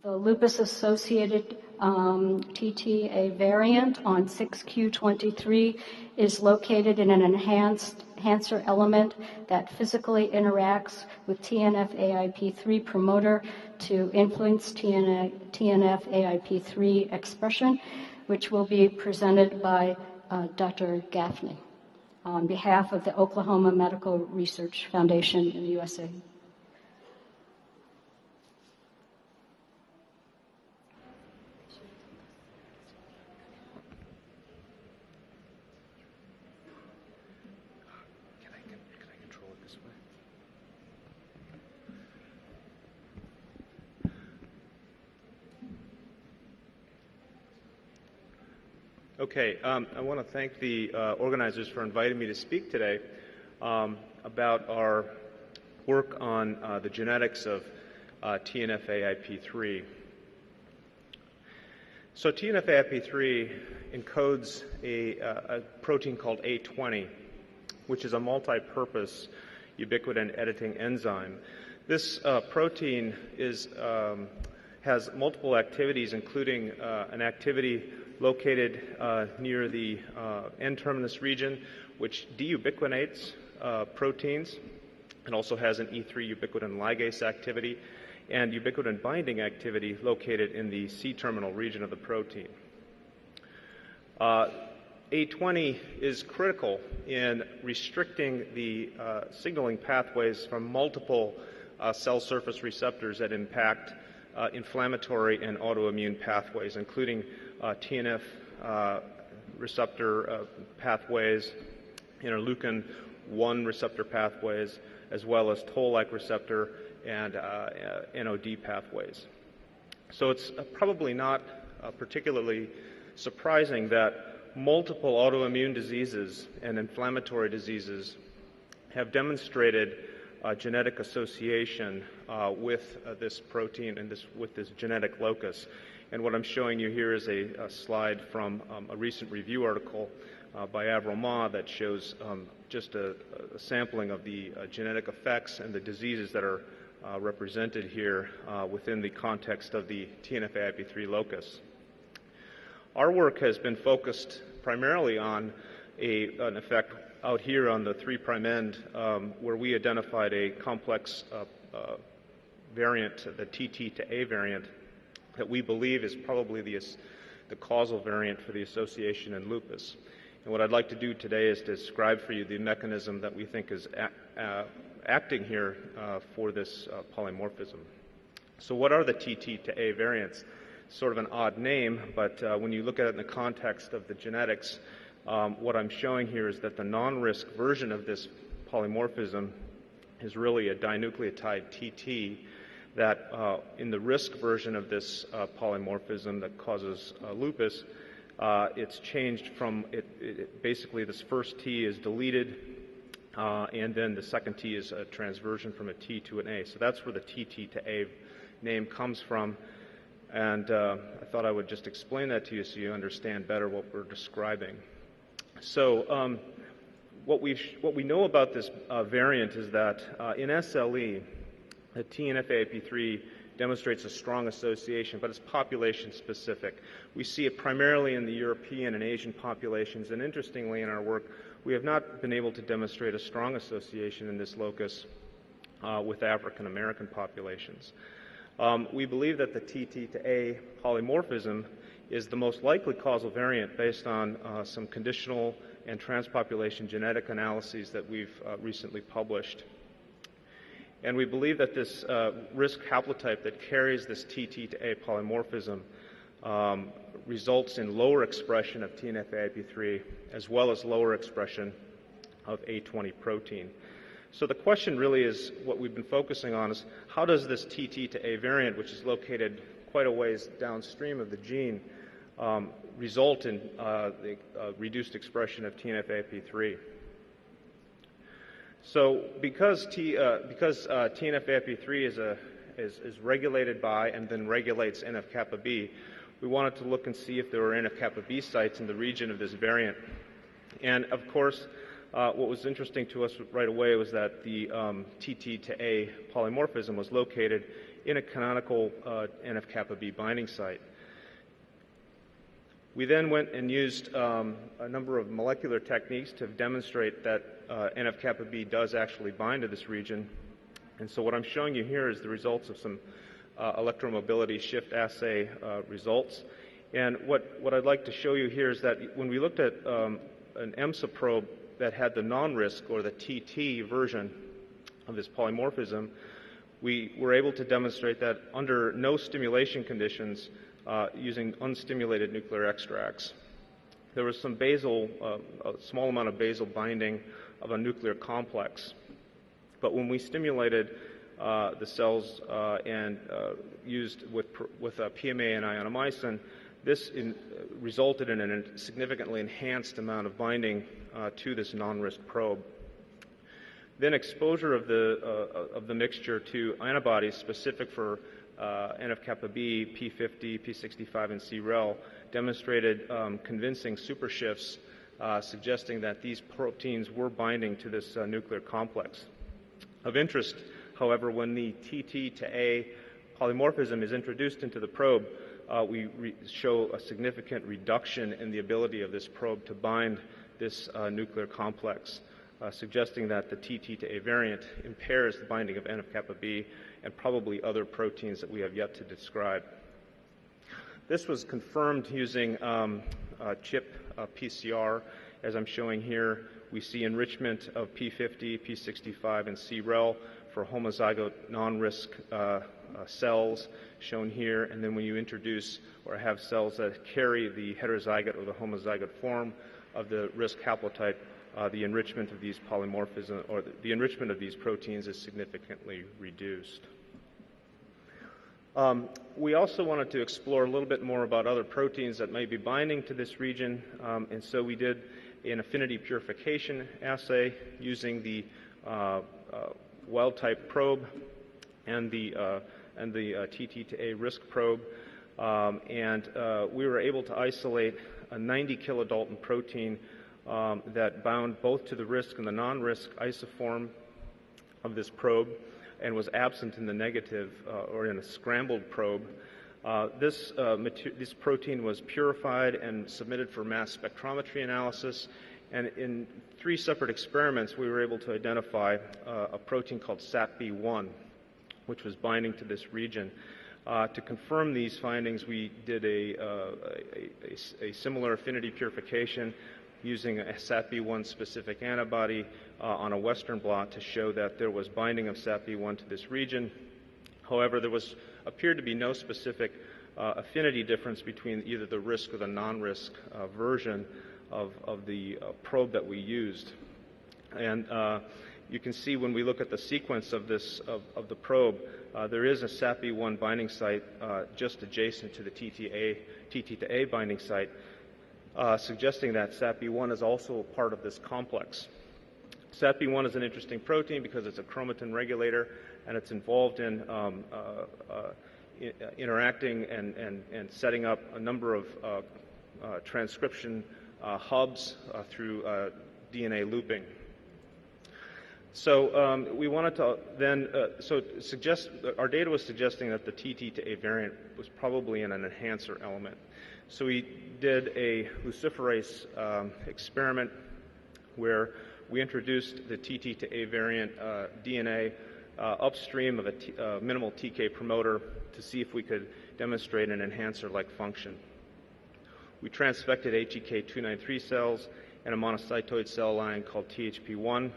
The lupus-associated TTA variant on 6q23 is located in an enhancer element that physically interacts with TNF-AIP3 promoter to influence TNF-AIP3 expression, which will be presented by Dr. Gaffney on behalf of the Oklahoma Medical Research Foundation in the USA. Okay, I want to thank the organizers for inviting me to speak today about our work on the genetics of TNF-AIP3. So TNF-AIP3 encodes a protein called A20, which is a multi-purpose ubiquitin editing enzyme. This protein has multiple activities, including an activity located near the N-terminus region, which deubiquinates proteins. It also has an E3 ubiquitin ligase activity and ubiquitin binding activity located in the C-terminal region of the protein. A20 is critical in restricting the signaling pathways from multiple cell surface receptors that impact inflammatory and autoimmune pathways, including TNF receptor pathways, interleukin-1 receptor pathways, as well as toll-like receptor and NOD pathways. So it's probably not particularly surprising that multiple autoimmune diseases and inflammatory diseases have demonstrated genetic association with this protein and with this genetic locus. And what I'm showing you here is a slide from a recent review article by Avroma that shows just a sampling of the genetic effects and the diseases that are represented here within the context of the TNF-AIP3 locus. Our work has been focused primarily on an effect out here on the 3' end, where we identified a complex variant, the TT to A variant, that we believe is probably the causal variant for the association in lupus. And what I'd like to do today is describe for you the mechanism that we think is acting here for this polymorphism. So what are the TT to A variants? Sort of an odd name, but when you look at it in the context of the genetics, what I'm showing here is that the non-risk version of this polymorphism is really a dinucleotide TT that in the risk version of this polymorphism that causes lupus, it's changed from, basically this first T is deleted, and then the second T is a transversion from a T to an A. So that's where the TT to A name comes from. And I thought I would just explain that to you so you understand better what we're describing. So what we know about this variant is that in SLE, the TNF-AIP3 demonstrates a strong association, but it's population specific. We see it primarily in the European and Asian populations, and interestingly in our work, we have not been able to demonstrate a strong association in this locus with African American populations. We believe that the TT to A polymorphism is the most likely causal variant based on some conditional and transpopulation genetic analyses that we've recently published. And we believe that this risk haplotype that carries this TT to A polymorphism results in lower expression of TNF-AIP3 as well as lower expression of A20 protein. So the question really is, what we've been focusing on is, how does this TT to A variant, which is located quite a ways downstream of the gene, result in the reduced expression of TNF-AIP3? So because TNF-AIP3 is regulated by and then regulates NF-kappa B, we wanted to look and see if there were NF-kappa B sites in the region of this variant. And of course, what was interesting to us right away was that the TT to A polymorphism was located in a canonical NF-kappa B binding site. We then went and used a number of molecular techniques to demonstrate that NF-kappa B does actually bind to this region. And so what I'm showing you here is the results of some electromobility shift assay results. And what I'd like to show you here is that when we looked at an EMSA probe that had the non-risk or the TT version of this polymorphism, we were able to demonstrate that under no stimulation conditions, using unstimulated nuclear extracts, there was some basal, a small amount of basal binding of a nuclear complex. But when we stimulated the cells and used with PMA and ionomycin, this resulted in a significantly enhanced amount of binding to this non-risk probe. Then exposure of the mixture to antibodies specific for NF-kappa B, P50, P65, and CREL demonstrated convincing supershifts suggesting that these proteins were binding to this nuclear complex. Of interest, however, when the TT to A polymorphism is introduced into the probe, we show a significant reduction in the ability of this probe to bind this nuclear complex, suggesting that the TT to A variant impairs the binding of NF-kappa B and probably other proteins that we have yet to describe. This was confirmed using CHIP PCR. As I'm showing here, we see enrichment of P50, P65, and CREL for homozygote non-risk cells shown here, and then when you introduce or have cells that carry the heterozygote or the homozygote form of the risk haplotype, the enrichment of these polymorphism or the enrichment of these proteins is significantly reduced. We also wanted to explore a little bit more about other proteins that may be binding to this region, and so we did an affinity purification assay using the wild-type probe and the TT to A risk probe, and we were able to isolate a 90 kilodalton protein that bound both to the risk and the non-risk isoform of this probe and was absent in the negative or in a scrambled probe. This protein was purified and submitted for mass spectrometry analysis, and in 3 separate experiments we were able to identify a protein called SAPB1, which was binding to this region. To confirm these findings, we did a similar affinity purification using a SAPB1 specific antibody on a Western blot to show that there was binding of SAPB1 to this region. However, there appeared to be no specific affinity difference between either the risk or the non-risk version of the probe that we used. And you can see when we look at the sequence of the probe, there is a SAPB1 binding site just adjacent to the TT to A binding site, suggesting that SAPB1 is also a part of this complex. SAPB1 is an interesting protein because it's a chromatin regulator, and it's involved in interacting and setting up a number of transcription hubs through DNA looping. So we wanted to then suggest our data was suggesting that the TT to A variant was probably in an enhancer element. So we did a luciferase experiment where we introduced the TT to A variant DNA upstream of a minimal TK promoter to see if we could demonstrate an enhancer-like function. We transfected HEK293 cells and a monocytoid cell line called THP1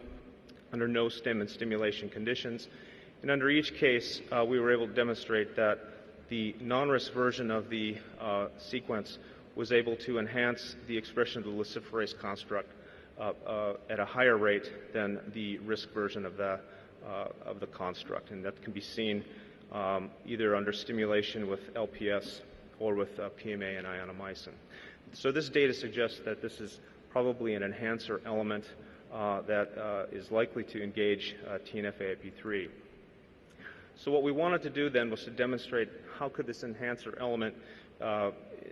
under no stim and stimulation conditions. And under each case, we were able to demonstrate that the non-risk version of the sequence was able to enhance the expression of the luciferase construct at a higher rate than the risk version of the construct. And that can be seen either under stimulation with LPS or with PMA and ionomycin. So this data suggests that this is probably an enhancer element that is likely to engage TNF-AIP3. So what we wanted to do then was to demonstrate how could this enhancer element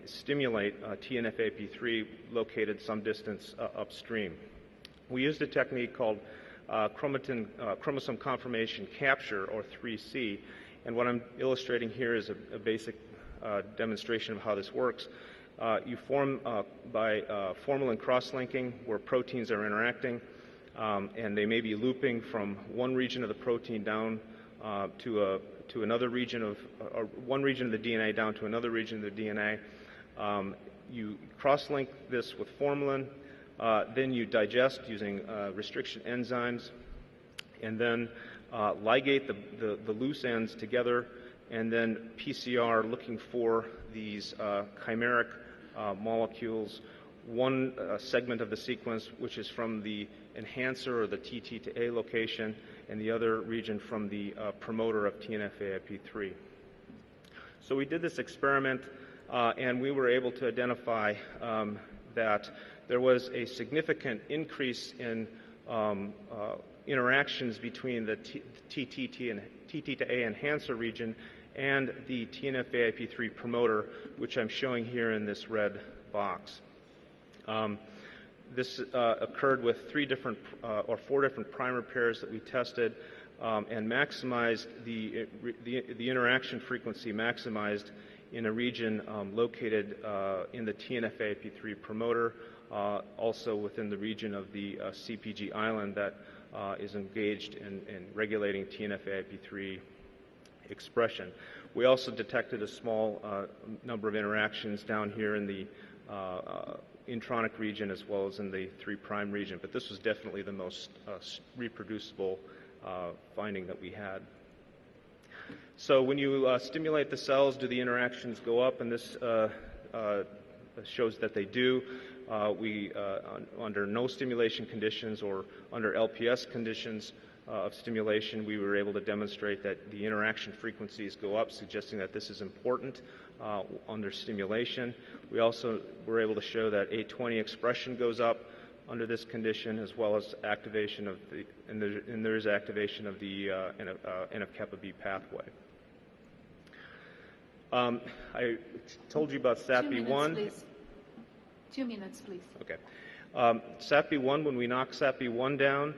stimulate TNF-AIP3 located some distance upstream. We used a technique called chromosome conformation capture, or 3C, And what I'm illustrating here is a basic demonstration of how this works. You form by formalin cross-linking where proteins are interacting, and they may be looping from one region of the protein down to another region of, or one region of the DNA down to another region of the DNA. You cross-link this with formalin, then you digest using restriction enzymes, and then ligate the loose ends together, and then PCR looking for these chimeric molecules, one segment of the sequence which is from the enhancer or the TT to A location, and the other region from the promoter of TNF-AIP3. So we did this experiment, and we were able to identify that there was a significant increase in interactions between the TT to A enhancer region and the TNF-AIP3 promoter, which I'm showing here in this red box. This occurred with four different primer pairs that we tested, and maximized the interaction frequency maximized in a region located in the TNF-AIP3 promoter, also within the region of the CPG island that is engaged in regulating TNF-AIP3 expression. We also detected a small number of interactions down here in the intronic region as well as in the 3' region, but this was definitely the most reproducible finding that we had. So when you stimulate the cells, do the interactions go up? And this shows that they do. Under no stimulation conditions or under LPS conditions of stimulation, we were able to demonstrate that the interaction frequencies go up, suggesting that this is important under stimulation. We also were able to show that A20 expression goes up under this condition, as well as activation of the, and there is activation of the NF-kappa B pathway. I told you about SAPB1. 2 minutes, please. Okay. SAPB1, when we knock SAPB1 down,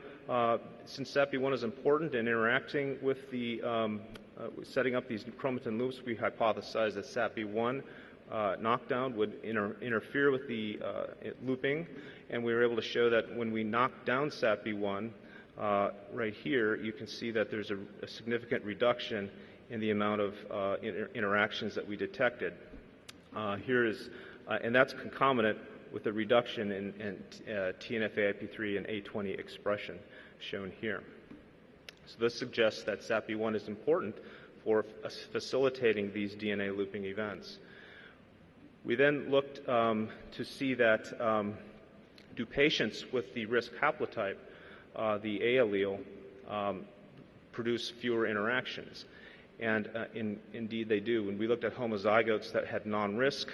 since SAPB1 is important in interacting with the setting up these chromatin loops, we hypothesized that SAPB1 knockdown would interfere with the looping, and we were able to show that when we knock down SAPB1, right here, you can see that there's a significant reduction in the amount of interactions that we detected. And that's concomitant with a reduction in TNF-AIP3 and A20 expression shown here. So this suggests that SAPB1 is important for facilitating these DNA looping events. We then looked to see that do patients with the risk haplotype, the A allele, produce fewer interactions? And indeed they do. When we looked at homozygotes that had non-risk,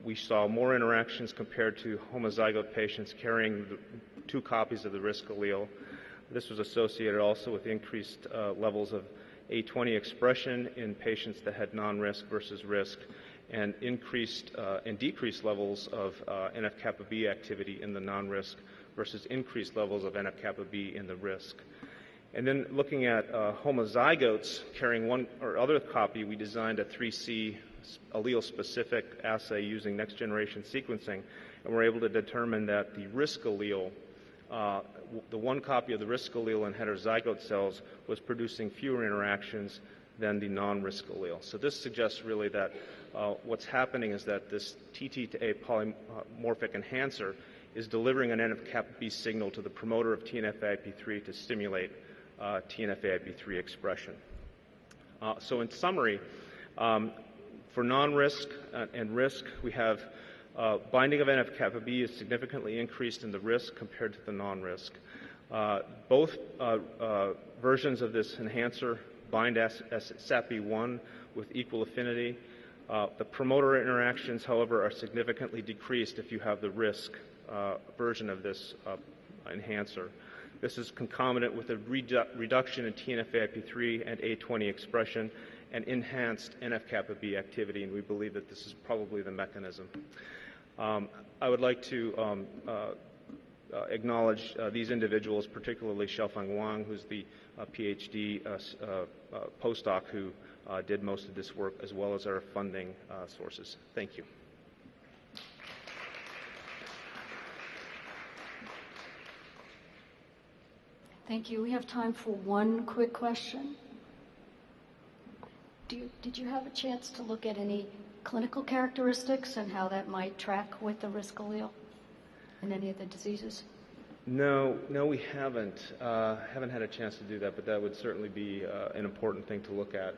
we saw more interactions compared to homozygote patients carrying 2 copies of the risk allele. This was associated also with increased levels of A20 expression in patients that had non-risk versus risk, and increased and decreased levels of NF-kappa B activity in the non-risk versus increased levels of NF-kappa B in the risk. And then looking at homozygotes carrying one or other copy, we designed a 3C allele-specific assay using next-generation sequencing, and we're able to determine that the risk allele, the one copy of the risk allele in heterozygote cells, was producing fewer interactions than the non-risk allele. So this suggests really that what's happening is that this TT to A polymorphic enhancer is delivering an NF-kappa B signal to the promoter of TNF-AIP3 to stimulate TNF-AIP3 expression. So in summary, for non-risk and risk, we have binding of NF-kappa B is significantly increased in the risk compared to the non-risk. Both versions of this enhancer bind as SAPB1 with equal affinity. The promoter interactions, however, are significantly decreased if you have the risk version of this enhancer. This is concomitant with a reduction in TNF-AIP3 and A20 expression and enhanced NF-kappa B activity, and we believe that this is probably the mechanism. I would like to acknowledge these individuals, particularly Xiaofeng Wang, who's the PhD postdoc who did most of this work, as well as our funding sources. Thank you. Thank you. We have time for one quick question. Did you have a chance to look at any clinical characteristics and how that might track with the risk allele in any of the diseases? No, we haven't. Haven't had a chance to do that, but that would certainly be an important thing to look at.